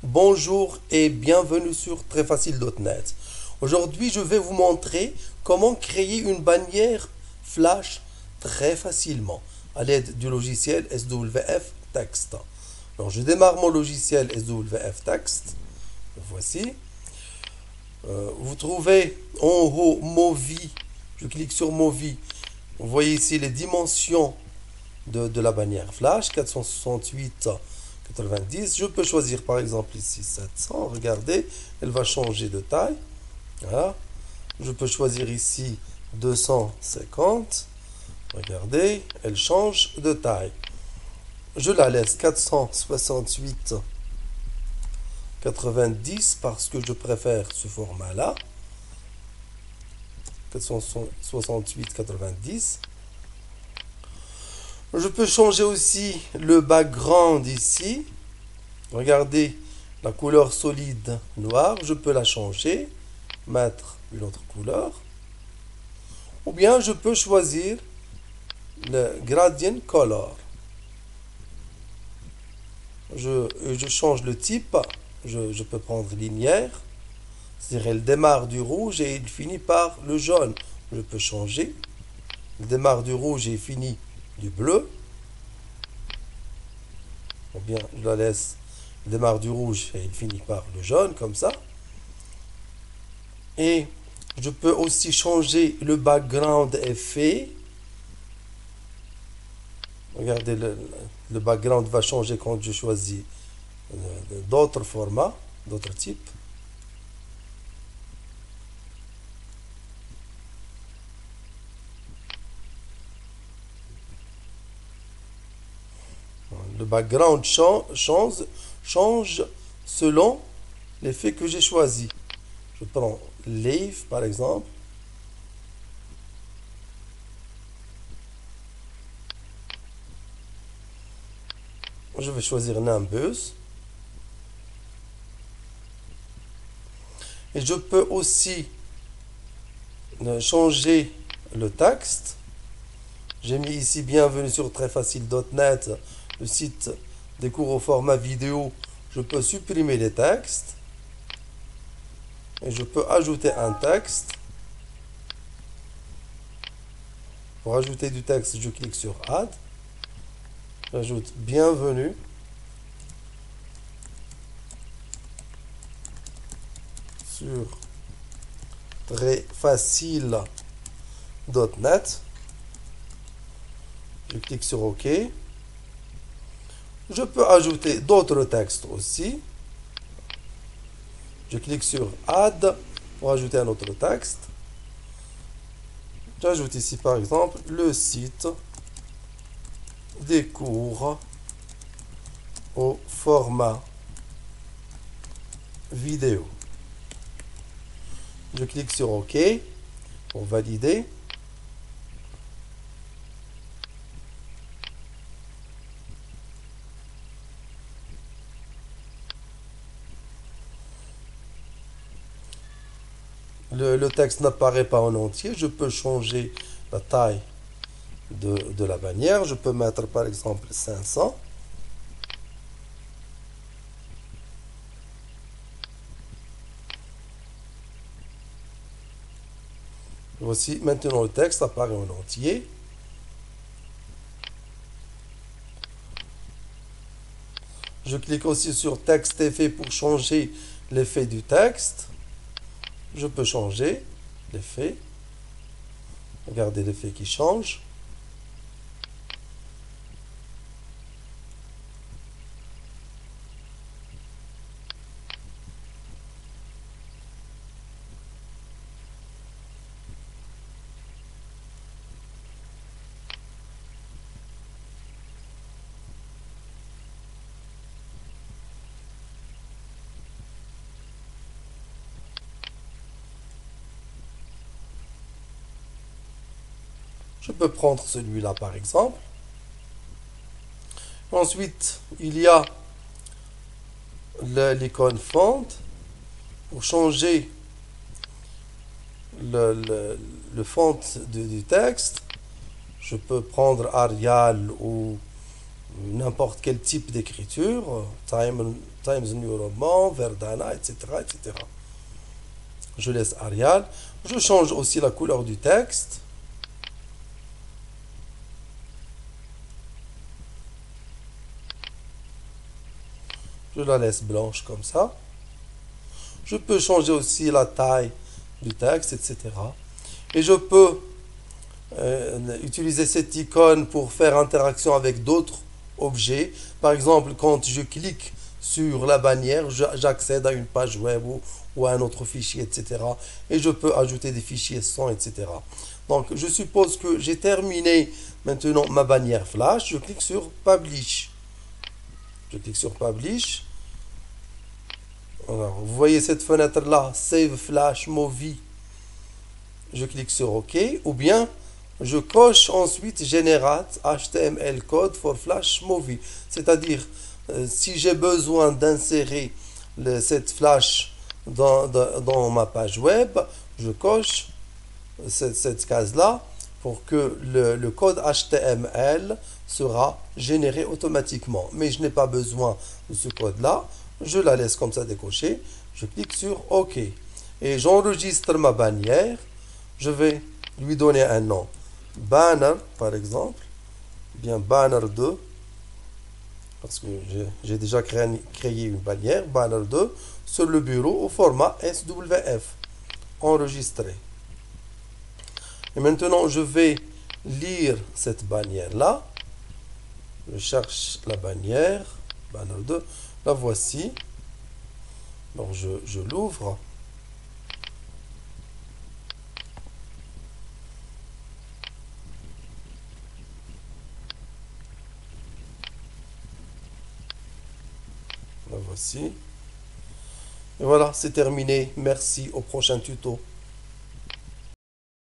Bonjour et bienvenue sur trèsfacile.net. Aujourd'hui, je vais vous montrer comment créer une bannière Flash très facilement à l'aide du logiciel SWF Text. Alors, je démarre mon logiciel SWF Text. Le voici. Vous trouvez en haut Movie. Je clique sur Movie. Vous voyez ici les dimensions de la bannière Flash 468 90. Je peux choisir par exemple ici 700. Regardez, elle va changer de taille. Voilà. Je peux choisir ici 250. Regardez, elle change de taille. Je la laisse 468 90 parce que je préfère ce format-là. 468 90. Je peux changer aussi le background ici. Regardez la couleur solide noire. Je peux la changer, mettre une autre couleur. Ou bien je peux choisir le gradient color. Je change le type. Je peux prendre linéaire. C'est-à-dire elle démarre du rouge et il finit par le jaune. Je peux changer. Elle démarre du rouge et il finit du bleu. Ou bien je la laisse, elle démarre du rouge et il finit par le jaune, comme ça. Et je peux aussi changer le background effet. Regardez, le background va changer quand je choisis d'autres formats, d'autres types. Le background change selon l'effet que j'ai choisi. Je prends Leaf par exemple. Je vais choisir Nimbus. Et je peux aussi changer le texte. J'ai mis ici bienvenue sur trèsfacile.net, le site des cours au format vidéo. Je peux supprimer les textes. Et je peux ajouter un texte. Pour ajouter du texte, je clique sur Add. J'ajoute bienvenue. Sur trèsfacile.net. Je clique sur OK. Je peux ajouter d'autres textes aussi. Je clique sur Add pour ajouter un autre texte. J'ajoute ici par exemple le site des cours au format vidéo. Je clique sur OK pour valider. Le texte n'apparaît pas en entier. Je peux changer la taille de la bannière. Je peux mettre par exemple 500. Voici, maintenant le texte apparaît en entier. Je clique aussi sur texte effet pour changer l'effet du texte. Je peux changer l'effet. Regardez l'effet qui change. Je peux prendre celui-là par exemple. Ensuite, il y a l'icône font. Pour changer le font du texte, je peux prendre Arial ou n'importe quel type d'écriture, Times New Roman, Verdana, etc., etc. Je laisse Arial. Je change aussi la couleur du texte. Je la laisse blanche comme ça. Je peux changer aussi la taille du texte, etc. Et je peux utiliser cette icône pour faire interaction avec d'autres objets. Par exemple, quand je clique sur la bannière, j'accède à une page web ou à un autre fichier, etc. Et je peux ajouter des fichiers sans, etc. Donc, je suppose que j'ai terminé maintenant ma bannière Flash. Je clique sur Publish. Je clique sur Publish. Alors, vous voyez cette fenêtre-là, Save Flash Movie. Je clique sur OK. Ou bien, je coche ensuite Generate HTML Code for Flash Movie. C'est-à-dire, si j'ai besoin d'insérer cette flash dans ma page web, je coche cette case-là pour que le code HTML sera généré automatiquement. Mais je n'ai pas besoin de ce code-là. Je la laisse comme ça décochée. Je clique sur OK. Et j'enregistre ma bannière. Je vais lui donner un nom. Banner, par exemple. Bien, banner 2. Parce que j'ai déjà créé une bannière. Banner 2 sur le bureau au format SWF. Enregistré. Et maintenant, je vais lire cette bannière-là. Je cherche la bannière. Banner 2. La voici. Donc, je l'ouvre. La voici. Et voilà, c'est terminé. Merci, au prochain tuto.